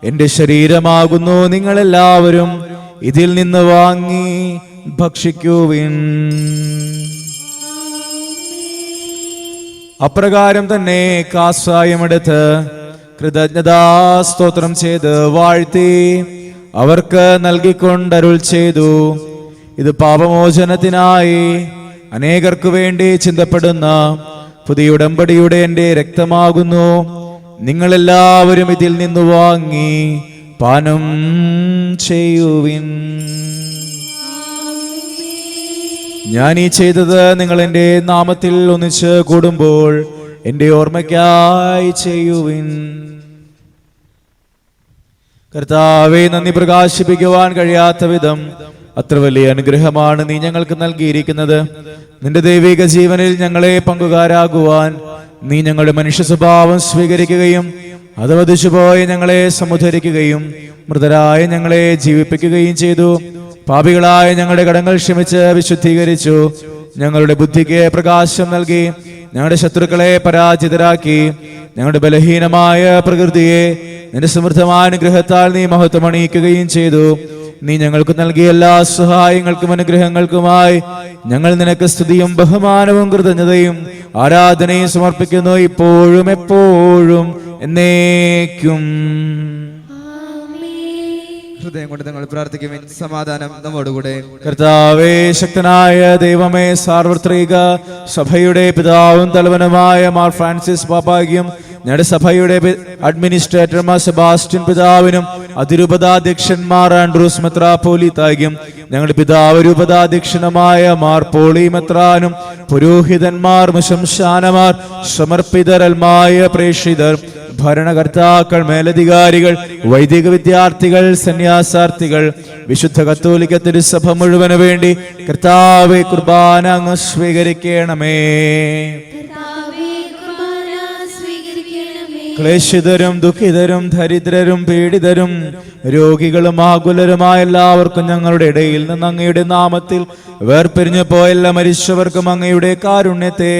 എന്റെ ശരീരമാകുന്നു. നിങ്ങളെല്ലാവരും ഇതിൽ നിന്ന് വാങ്ങി ഭക്ഷിക്കുവിൻ. അപ്രകാരം തന്നെ കാസായമെടുത്ത് കൃതജ്ഞതാസ്തോത്രം ചെയ്ത് വാഴ്ത്തി അവർക്ക് നൽകിക്കൊണ്ടരുൾ ചെയ്തു. ഇത് പാപമോചനത്തിനായി അനേകർക്കു വേണ്ടി ചിന്തപ്പെടുന്ന പുതിയ ഉടമ്പടിയുടെ എന്റെ രക്തമാകുന്നു. നിങ്ങളെല്ലാവരും ഇതിൽ നിന്ന് വാങ്ങി പാനം ചെയ്യുവിൻ. ഞാൻ ഈ ചെയ്തത് നിങ്ങൾ എന്റെ നാമത്തിൽ ഒന്നിച്ച് കൂടുമ്പോൾ എന്റെ ഓർമ്മയ്ക്കായി ചെയ്യുവിൻ. കർത്താവേ, നന്ദി പ്രകാശിപ്പിക്കുവാൻ കഴിയാത്ത വിധം അത്ര വലിയ അനുഗ്രഹമാണ് നീ ഞങ്ങൾക്ക് നൽകിയിരിക്കുന്നത്. നിന്റെ ദൈവിക ജീവനിൽ ഞങ്ങളെ പങ്കുകാരാകുവാൻ നീ ഞങ്ങളുടെ മനുഷ്യ സ്വഭാവം സ്വീകരിക്കുകയും അതവധിച്ചുപോയ ഞങ്ങളെ സമുദ്ധരിക്കുകയും മൃതരായ ഞങ്ങളെ ജീവിപ്പിക്കുകയും ചെയ്തു. പാപികളായ ഞങ്ങളുടെ കടങ്ങൾ ക്ഷമിച്ച് വിശുദ്ധീകരിച്ചു. ഞങ്ങളുടെ ബുദ്ധിക്ക് പ്രകാശം നൽകി ഞങ്ങളുടെ ശത്രുക്കളെ പരാജിതരാക്കി. ഞങ്ങളുടെ ബലഹീനമായ പ്രകൃതിയെ നിന്റെ സമൃദ്ധമായ അനുഗ്രഹത്താൽ നീ മഹത്വമണിയിക്കുകയും ചെയ്തു. നീ ഞങ്ങൾക്ക് നൽകിയ എല്ലാ സഹായങ്ങൾക്കും അനുഗ്രഹങ്ങൾക്കുമായി ഞങ്ങൾ നിനക്ക് സ്തുതിയും ബഹുമാനവും കൃതജ്ഞതയും ആരാധനയും സമർപ്പിക്കുന്നു, ഇപ്പോഴും എപ്പോഴും എന്നേക്കും. ഹൃദയം കൊണ്ട് നിങ്ങൾ പ്രാർത്ഥിക്കുവിൻ. സമാധാനം നമ്മോടുകൂടെ. കർത്താവേ, ശക്തനായ ദൈവമേ, സാർവത്രിക സഭയുടെ പിതാവും തലവനുമായ മാർ ഫ്രാൻസിസ് പാപ്പായും ഞങ്ങളുടെ സഭയുടെ അഡ്മിനിസ്ട്രേറ്റർ മാർ സെബാസ്റ്റ്യൻ പിതാവിനും അതിരൂപതാധ്യക്ഷന്മാർ ആൻഡ്രൂസ് മെത്രാപ്പോലീത്തായും ഞങ്ങളുടെ പിതാവ് രൂപതാധ്യക്ഷനുമായ മാർ പോളി മെത്രാനും പുരോഹിതന്മാർ, മുശംശാനമാർ, സമർപ്പിതരൽമായ പ്രേക്ഷിതർ, ഭരണകർത്താക്കൾ, മേലധികാരികൾ, വൈദിക വിദ്യാർത്ഥികൾ, സന്യാസാർത്ഥികൾ, വിശുദ്ധ കത്തോലിക്ക തിരുസഭ മുഴുവന് വേണ്ടി കർത്താവേ കുർബാന അങ്ങ് സ്വീകരിക്കണമേ. ക്ലേശിതരും ദുഃഖിതരും ദരിദ്രരും പീഡിതരും രോഗികളും ആകുലരുമായ എല്ലാവർക്കും ഞങ്ങളുടെ ഇടയിൽ നിന്ന് അങ്ങയുടെ നാമത്തിൽ വേർപിരിഞ്ഞു പോയ എല്ലാ മരിച്ചവർക്കും അങ്ങയുടെ കാരുണ്യത്തെ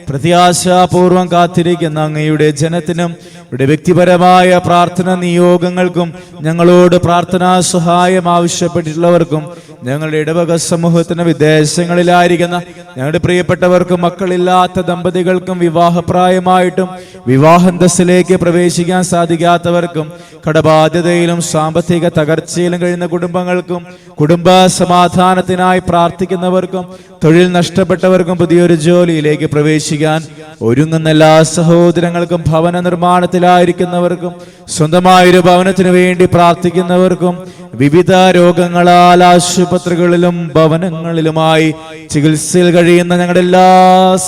പ്രത്യാശാപൂർവം കാത്തിരിക്കുന്ന അങ്ങയുടെ ജനത്തിനും ഇവിടെ വ്യക്തിപരമായ പ്രാർത്ഥന നിയോഗങ്ങൾക്കും ഞങ്ങളോട് പ്രാർത്ഥനാ സഹായം ആവശ്യപ്പെട്ടിട്ടുള്ളവർക്കും ഞങ്ങളുടെ ഇടവക സമൂഹത്തിന് വിദേശങ്ങളിലായിരിക്കുന്ന ഞങ്ങളുടെ പ്രിയപ്പെട്ടവർക്കും മക്കളില്ലാത്ത ദമ്പതികൾക്കും വിവാഹപ്രായമായിട്ടും വിവാഹന്തസ്സിലേക്ക് പ്രവേശിക്കാൻ സാധിക്കാത്തവർക്കും കടബാധ്യതയിലും സാമ്പത്തിക തകർച്ചയിലും കഴിയുന്ന കുടുംബങ്ങൾക്കും കുടുംബ സമാധാനത്തിനായി പ്രാർത്ഥിക്കുന്നവർക്കും തൊഴിൽ നഷ്ടപ്പെട്ടവർക്കും പുതിയൊരു ജോലിയിലേക്ക് പ്രവേശിക്കാൻ ഒരുങ്ങുന്ന എല്ലാ സഹോദരങ്ങൾക്കും ഭവന നിർമ്മാണത്തിലായിരിക്കുന്നവർക്കും സ്വന്തമായൊരു ഭവനത്തിനു വേണ്ടി പ്രാർത്ഥിക്കുന്നവർക്കും വിവിധ രോഗങ്ങളാൽ ആശുപത്രികളിലും ഭവനങ്ങളിലുമായി ചികിത്സയിൽ കഴിയുന്ന ഞങ്ങളുടെ എല്ലാ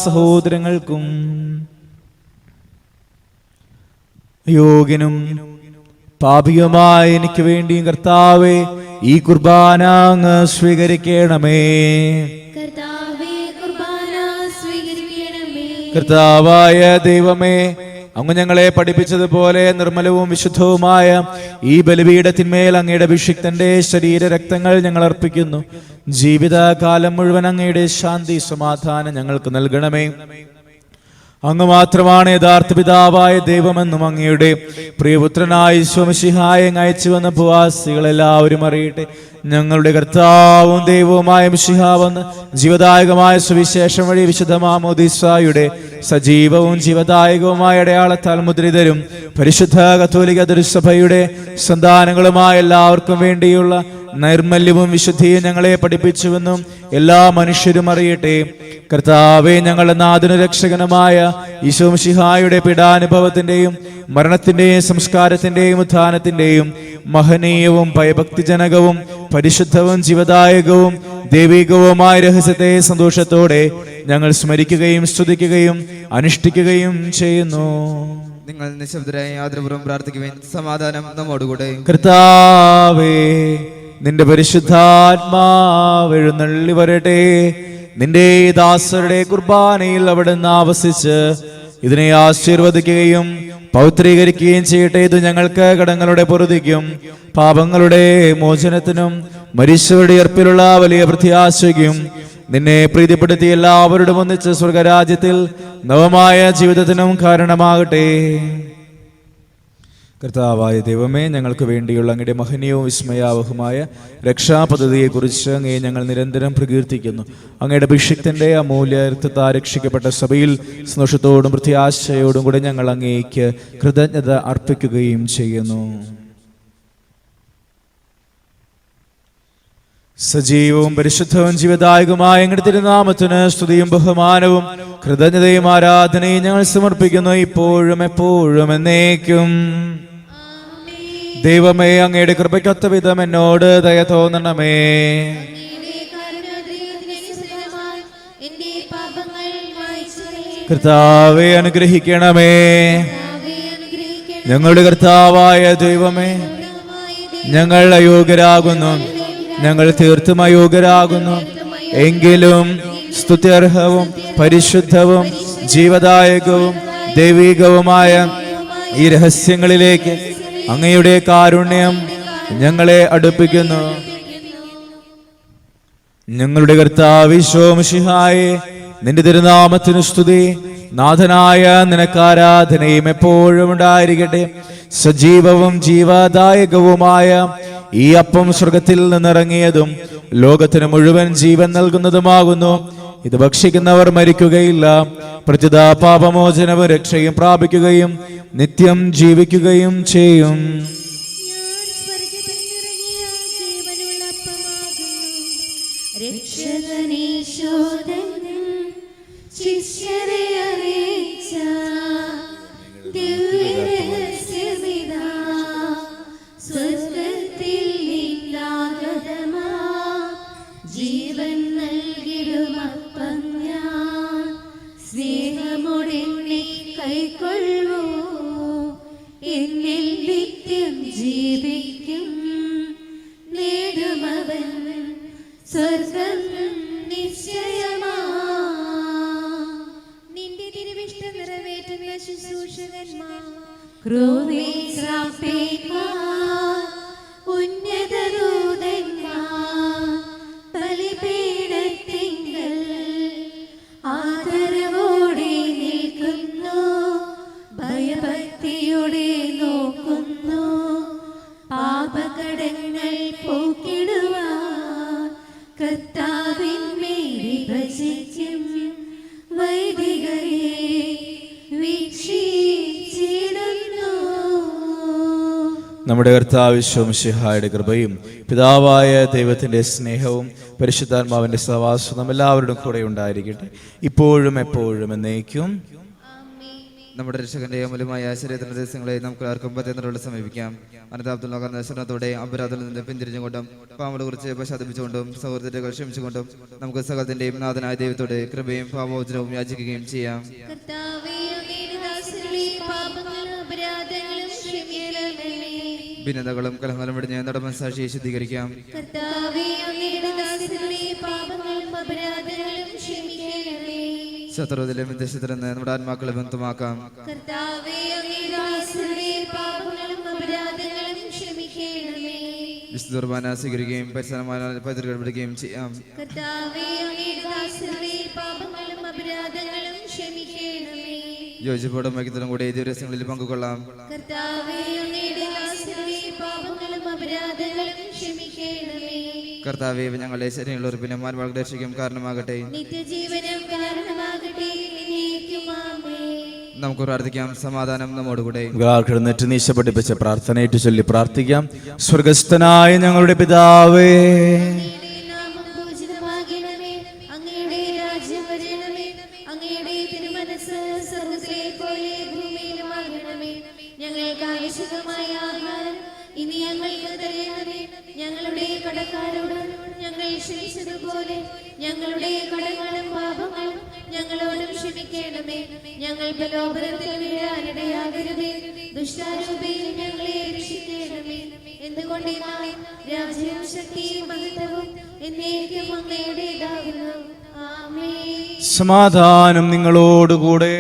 സഹോദരങ്ങൾക്കും യോഗ്യനും പാപിയുമായ എനിക്ക് വേണ്ടിയും കർത്താവേ ഈ കുർബാന അങ്ങ് സ്വീകരിക്കണമേ. കർത്താവായ ദൈവമേ, അങ്ങ് ഞങ്ങളെ പഠിപ്പിച്ചതുപോലെ നിർമ്മലവും വിശുദ്ധവുമായ ഈ ബലിപീഠത്തിന്മേൽ അങ്ങയുടെ അഭിഷിക്തന്റെ ശരീര രക്തങ്ങൾ ഞങ്ങൾ അർപ്പിക്കുന്നു. ജീവിതകാലം മുഴുവൻ അങ്ങയുടെ ശാന്തി സമാധാനം ഞങ്ങൾക്ക് നൽകണമേ. അങ്ങ് മാത്രമാണ് യഥാർത്ഥ പിതാവായ ദൈവമെന്നും അങ്ങയുടെ പ്രിയപുത്രനായ ഈശോമിശിഹായെ അയച്ചുവന്ന ഭൂവാസികളെല്ലാവരും അറിയട്ടെ. ഞങ്ങളുടെ കർത്താവും ദൈവവുമായ മിശിഹാവെന്ന് ജീവദായകമായ സുവിശേഷം വഴി വിശുദ്ധ മാമോദീസായുടെ സജീവവും ജീവദായകവുമായ അടയാളത്താൽ മുദ്രിതരും പരിശുദ്ധ കത്തോലിക്ക തിരുസഭയുടെ സന്താനങ്ങളുമായ എല്ലാവർക്കും വേണ്ടിയുള്ള നൈർമല്യവും വിശുദ്ധിയും ഞങ്ങളെ പഠിപ്പിച്ചുവെന്നും എല്ലാ മനുഷ്യരും അറിയട്ടെ. കർത്താവേ, ഞങ്ങളുടെ നാഥനും രക്ഷകനുമായ ഈശോ മിശിഹായുടെ പീഡാനുഭവത്തിന്റെയും മരണത്തിന്റെയും സംസ്കാരത്തിന്റെയും ഉത്ഥാനത്തിന്റെയും മഹനീയവും ഭയഭക്തിജനകവും പരിശുദ്ധവും ജീവദായകവും ദൈവികവുമായ രഹസ്യത്തെ സന്തോഷത്തോടെ ഞങ്ങൾ സ്മരിക്കുകയും സ്തുതിക്കുകയും അനുഷ്ഠിക്കുകയും ചെയ്യുന്നു. നിങ്ങൾ നിശബ്ദരായി ആദരപൂർവ്വം പ്രാർത്ഥിക്കുവാൻ. സമാധാനം നമ്മോടുകൂടെ. കർത്താവേ, നിന്റെ പരിശുദ്ധാത്മാവ് എഴുന്നള്ളി വരട്ടെ. നിന്റെ ദാസരുടെ കുർബാനയിൽ അവിടുന്ന് ആവസിച്ച് ഇതിനെ ആശീർവദിക്കുകയും പൗത്രീകരിക്കുകയും ചെയ്യട്ടെ. ഇത് ഞങ്ങൾക്ക് കടങ്ങളുടെ പൊറുതിക്കും പാപങ്ങളുടെ മോചനത്തിനും മരിച്ചവരുടെ ഉയർപ്പിലുള്ള വലിയ പ്രത്യാശയ്ക്കും നിന്നെ പ്രീതിപ്പെടുത്തി എല്ലാവരോടും ഒന്നിച്ച് സ്വർഗരാജ്യത്തിൽ നവമായ ജീവിതത്തിനും കാരണമാകട്ടെ. കർത്താവായ ദൈവമേ, ഞങ്ങൾക്ക് വേണ്ടിയുള്ള അങ്ങയുടെ മഹനീയവും വിസ്മയാവഹമായ രക്ഷാപദ്ധതിയെക്കുറിച്ച് അങ്ങയെ ഞങ്ങൾ നിരന്തരം പ്രകീർത്തിക്കുന്നു. അങ്ങയുടെ അഭിഷിക്തന്റെ അമൂല്യ രക്തത്താൽ രക്ഷിക്കപ്പെട്ട സഭയിൽ സന്തോഷത്തോടും പ്രത്യാശയോടും കൂടെ ഞങ്ങൾ അങ്ങേക്ക് കൃതജ്ഞത അർപ്പിക്കുകയും ചെയ്യുന്നു. സജീവവും പരിശുദ്ധവും ജീവദായകമായ അങ്ങയുടെ തിരുനാമത്തിന് സ്തുതിയും ബഹുമാനവും കൃതജ്ഞതയും ആരാധനയും ഞങ്ങൾ സമർപ്പിക്കുന്നു, ഇപ്പോഴും എപ്പോഴും എന്നേക്കും. ദൈവമേ, അങ്ങയുടെ കൃപയ്ക്കൊത്ത വിധം എന്നോട് ദയ തോന്നണമേ. കർത്താവെ അനുഗ്രഹിക്കണമേ. ഞങ്ങളുടെ കർത്താവായ ദൈവമേ, ഞങ്ങൾ അയോഗ്യരാകുന്നു, ഞങ്ങൾ തീർത്തും അയോഗ്യരാകുന്നു. എങ്കിലും സ്തുത്യർഹവും പരിശുദ്ധവും ജീവദായകവും ദൈവികവുമായ ഈ രഹസ്യങ്ങളിലേക്ക് അങ്ങയുടെ കാരുണ്യം ഞങ്ങളെ അടുപ്പിക്കുന്നു. ഞങ്ങളുടെ കർത്താവ് ഈശോ മിശിഹായേ, നിന്റെ തിരുനാമത്തിന് സ്തുതി. നാഥനായ നിനക്കാരാധനയും എപ്പോഴും ഉണ്ടായിരിക്കട്ടെ. സജീവവും ജീവദായകവുമായ ഈ അപ്പം സ്വർഗത്തിൽ നിന്നിറങ്ങിയതും ലോകത്തിന് മുഴുവൻ ജീവൻ നൽകുന്നതുമാകുന്നു. ഇത് ഭക്ഷിക്കുന്നവർ മരിക്കുകയില്ല, പ്രത്യുത പാപമോചനവും രക്ഷയും പ്രാപിക്കുകയും നിത്യം ജീവിക്കുകയും ചെയ്യും. ജീവൻ നൽകിടുമപ്പം ഞാൻ സ്നേഹമോടെന്നെ കൈക്കൊള്ളൂ, എന്നിൽ നിത്യം ജീവിക്കും, നേടുമവൻ സ്വർഗം നിശ്ചയമാ. നിന്റെ തിരുവിഷ്ടം നിറവേറ്റുന്ന ശുശ്രൂഷകന്മാർ, ക്രോവേശ്രാപ്പേന്മാർ, ഉന്നത ദൂതന്മാർ ബലിപീഠത്തിങ്കൽ ആദരവോടെ നിൽക്കുന്നു, ഭയഭക്തിയോടെ നോക്കുന്നു, പാപകടങ്ങൾ പോക്കിടുവാൻ കർത്താവിന്മേൽ വിഭജിക്കും വൈദികരെ വീക്ഷിച്ചിടുന്നു. നമ്മുടെ കർത്താവ് ഈശോ മിശിഹായുടെ കൃപയും പിതാവായ ദൈവത്തിന്റെ സ്നേഹവും പരിശുദ്ധാത്മാവിന്റെ സഹവാസവും എല്ലാവരുടെയും കൂടെ ഉണ്ടായിരിക്കട്ടെ, ഇപ്പോഴും എപ്പോഴും എന്നേക്കും. നമ്മുടെ രക്ഷകന്റെ അമൂല്യമായ ശരീരത്തിന്റെ ദിവസങ്ങളെ നമുക്ക് ആർക്കും പറ്റുന്നവരോട് സമീപിക്കാം. അനന്താബ്ദുള്ളതോടെ അപരാധത്തിൽ നിന്ന് പിന്തിരിഞ്ഞുകൊണ്ടും പാവങ്ങളെ കുറിച്ച് പശ്ചാത്തപിച്ചുകൊണ്ടും സഹോദരങ്ങൾ ക്ഷമിച്ചുകൊണ്ടും നമുക്ക് സകലത്തിന്റെയും നാഥനായ ദൈവത്തോട് കൃപയും പാപമോചനവും യാചിക്കുകയും ചെയ്യാം. ഭിന്നതകളും കലഹങ്ങളും വെടിഞ്ഞ് നടമനസാക്ഷിയെ ശുദ്ധീകരിക്കാം. ശത്രുവിലും വിദേശത്തിൽ നിന്ന് നമ്മുടെ ആത്മാക്കളെ ബന്ധമാക്കാം. വിശുദ്ധ കുർബാന സ്വീകരിക്കുകയും പരിസരമായ പൈതൃകൾ വിടുകയും ചെയ്യാം. യോജിപ്പോടും ഐക്യത്തിലും കൂടെ ദിവസങ്ങളിൽ പങ്കുകൊള്ളാം. കർത്താവേ, ഞങ്ങളുടെ ശരീരങ്ങൾ ഉറപ്പിനും മാനവാളുടെ രക്ഷയ്ക്കും കാരണമാകട്ടെ. നമുക്ക് പ്രാർത്ഥിക്കാം. സമാധാനം നമ്മോടുകൂടെ. നീശ പഠിപ്പിച്ച പ്രാർത്ഥനയേറ്റു ചൊല്ലി പ്രാർത്ഥിക്കാം. സ്വർഗസ്ഥനായ ഞങ്ങളുടെ പിതാവേ, ഞങ്ങൾക്ക് ആവശ്യമായ ആഹാരം ഇനി ഞങ്ങൾക്ക് തരണമേ. ഞങ്ങളുടെ കടക്കാരോട് ഞങ്ങൾ ക്ഷമിച്ചതുപോലെ ഞങ്ങളുടെ കടങ്ങളും പാപങ്ങളും ഞങ്ങളോടും ക്ഷമിക്കണമേ. ഞങ്ങൾ പ്രലോഭനത്തിൽ വീഴാനിടയാകരുതേ, ദുഷ്ടാരൂപയിൽ ഞങ്ങളെ രക്ഷിക്കണമേ. എന്തുകൊണ്ടെന്നാൽ രാജ്യവും ശക്തിയും മഹത്വവും എന്നേക്കും അങ്ങയുടേതാകുന്നു. ആമേൻ. സമാധാനം നിങ്ങളോടുകൂടെ.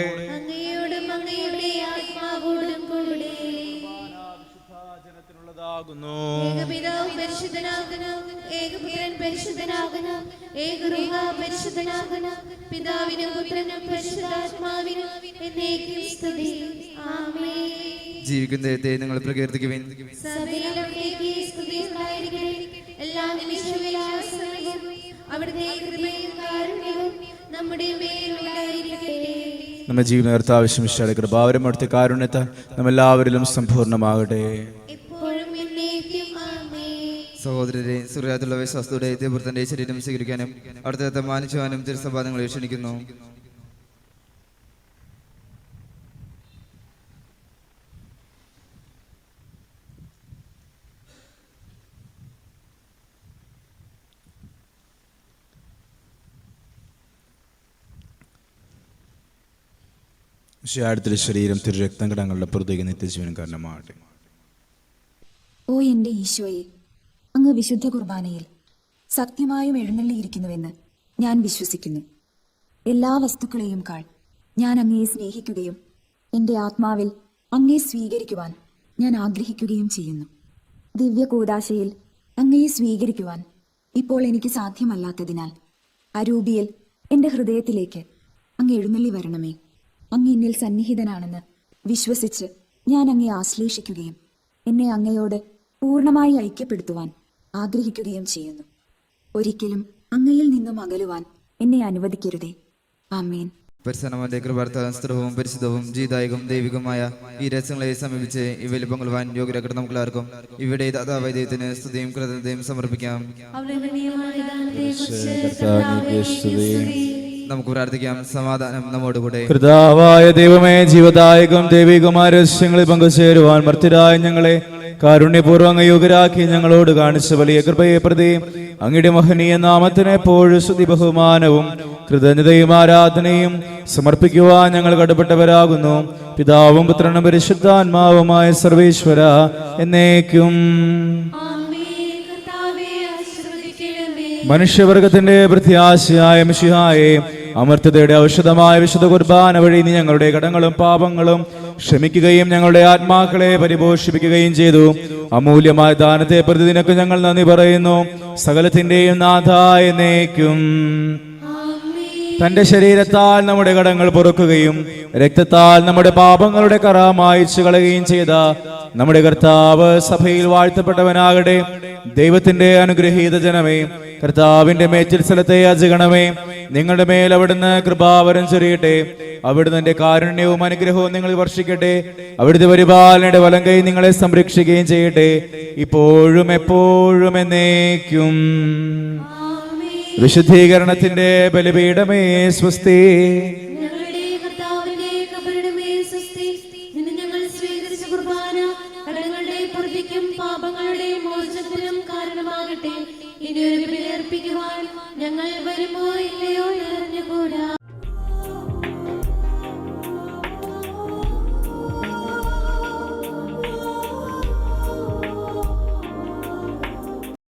ആകുന്നു. ഏകപിതാവ് പരിശുദ്ധനാകുന്നു, ഏകപുത്രൻ പരിശുദ്ധനാകുന്നു, ഏകരൂഹ പരിശുദ്ധനാകുന്നു, പിതാവിനും പുത്രനും പരിശുദ്ധാത്മാവിനും എന്നേക്കും സ്തുതി. ആമേൻ. ജീവിക്കുന്ന ദൈവത്തെ നിങ്ങൾ പ്രകീർത്തിക്കുവിൻ. സഭയിലവിടേക്ക് സ്തുതി ഉണ്ടായിരിക്കട്ടെ. എല്ലാ നിമിഷവിലാസവും അവിടുത്തെ കൃപയും കാരുണ്യവും നമ്മുടെ മേലുണ്ടായിരിക്കട്ടെ. നമ്മുടെ ജീവിതം കർത്താവശ്യം കൃപാവരം അടുത്ത കാരുണ്യത്താൽ നമ്മെല്ലാവരിലും സമ്പൂർണ്ണമാകട്ടെ. എപ്പോഴും എന്നേക്കും ആമേൻ. സഹോദരരെ, സുറിയാത്തുള്ള വിശ്വാസത്തോടെ ദൈവത്തിന്റെ ശരീരം സ്വീകരിക്കാനും അടുത്ത മാനിച്ചുവാനും തിരുസഭാതങ്ങളെ ക്ഷണിക്കുന്നു. അടുത്ത ശരീരം തിരുരക്തം കടങ്ങളുടെ പുറത്തേക്ക് നിത്യജീവനം കാരണമാകട്ടെ. ഓ എൻ്റെ ഈശോയെ, അങ്ങ് വിശുദ്ധ കുർബാനയിൽ സത്യമായും എഴുന്നള്ളിയിരിക്കുന്നുവെന്ന് ഞാൻ വിശ്വസിക്കുന്നു. എല്ലാ വസ്തുക്കളെയും കാൾ ഞാൻ അങ്ങയെ സ്നേഹിക്കുകയും എൻ്റെ ആത്മാവിൽ അങ്ങയെ സ്വീകരിക്കുവാൻ ഞാൻ ആഗ്രഹിക്കുകയും ചെയ്യുന്നു. ദിവ്യ കൂദാശയിൽ അങ്ങയെ സ്വീകരിക്കുവാൻ ഇപ്പോൾ എനിക്ക് സാധ്യമല്ലാത്തതിനാൽ അരൂപിയിൽ എൻ്റെ ഹൃദയത്തിലേക്ക് അങ്ങ് എഴുന്നള്ളി വരണമേ. അങ്ങ് എന്നിൽ സന്നിഹിതനാണെന്ന് വിശ്വസിച്ച് ഞാൻ അങ്ങയെ ആശ്ലേഷിക്കുകയും എന്നെ അങ്ങയോട് പൂർണ്ണമായി ഐക്യപ്പെടുത്തുവാൻ ആഗ്രഹിക്കുകയും ചെയ്യുന്നു. ഒരിക്കലും അങ്ങയിൽ നിന്നും അകലുവാൻ എന്നെ അനുവദിക്കരുതേ. ആമേൻ. പരിസരമന്റെ കൃപാർത്ഥവും സ്ഥിരവും പരിശുദ്ധവും ജീതായകവും ദൈവികമായ ഈ രഹസ്യങ്ങളെ സമീപിച്ച് ഇവയിൽ പങ്കുവാൻ യോഗ്യരാക്കട്ടെ. നമുക്കെല്ലാവർക്കും ഇവിടെ ദൈവത്തിന് സ്തുതിയും കൃതജ്ഞതയും സമർപ്പിക്കാം. നമുക്ക് പ്രാർത്ഥിക്കാം. സമാധാനം നമ്മോടുകൂടെ. കർത്താവായ ദൈവമേ, ജീവദായകം ദൈവികമായ രഹസ്യങ്ങളിൽ പങ്കുചേരുവാൻ മർത്യരായ ഞങ്ങളെ കാരുണ്യപൂർവ്വം യോഗ്യരാക്കി ഞങ്ങളോട് കാണിച്ച വലിയ കൃപയെ പ്രതി അങ്ങയുടെ മഹനീയ നാമത്തിന് എപ്പോഴും സ്തുതി ബഹുമാനവും കൃതജ്ഞതയും ആരാധനയും സമർപ്പിക്കുവാൻ ഞങ്ങൾ കടപ്പെട്ടവരാകുന്നു. പിതാവും പുത്രനും പരിശുദ്ധാത്മാവുമായ സർവേശ്വര എന്നേക്കും. മനുഷ്യവർഗത്തിന്റെ പ്രത്യാശയായ മിശിഹായെ, അമർത്യതയുടെ ഔഷധമായ വിശുദ്ധ കുർബാന വഴി നീ ഞങ്ങളുടെ കടങ്ങളും പാപങ്ങളും ക്ഷമിക്കുകയും ഞങ്ങളുടെ ആത്മാക്കളെ പരിപോഷിപ്പിക്കുകയും ചെയ്തു. അമൂല്യമായ ദാനത്തെ പ്രതി നിനക്ക് ഞങ്ങൾ നന്ദി പറയുന്നു. സകലത്തിന്റെയും നാഥായ എന്നേക്കും. തന്റെ ശരീരത്താൽ നമ്മുടെ കടങ്ങൾ പൊറുക്കുകയും രക്തത്താൽ നമ്മുടെ പാപങ്ങളുടെ കറ മായ്ച്ചു കളയുകയും ചെയ്ത നമ്മുടെ കർത്താവ് സഭയിൽ വാഴ്ത്തപ്പെട്ടവനാകട്ടെ. ദൈവത്തിന്റെ അനുഗ്രഹീത ജനമേ, കർത്താവിന്റെ മേച്ചിൽ സ്ഥലത്തെ യാചകണമേ. നിങ്ങളുടെ മേൽ അവിടുന്ന് കൃപാവരം ചൊരിയട്ടെ. അവിടുന്ന് കാരുണ്യവും അനുഗ്രഹവും നിങ്ങൾ വർഷിക്കട്ടെ. അവിടുത്തെ പരിപാലനയുടെ വലം കൈ നിങ്ങളെ സംരക്ഷിക്കുകയും ചെയ്യട്ടെ, ഇപ്പോഴും എപ്പോഴും എന്നേക്കും. വിശുദ്ധീകരണത്തിന്റെ ബലിപീഠമേ സ്വസ്തി. ഞങ്ങളുടെ കർത്താവിന്റെ കബറിടമേ സ്വസ്തി. ഇന്ന് ഞങ്ങൾ സ്വീകരിച്ച കുർബാന കടങ്ങളുടെ പൊറുതിക്കും പാപങ്ങളുടെ മോചനത്തിനും കാരണമാകട്ടെ. ഇനി ഒരു ബലി അർപ്പിക്കുവാൻ ഞങ്ങൾ വരുമോ ഇല്ലയോ എന്നറിഞ്ഞുകൂടാ.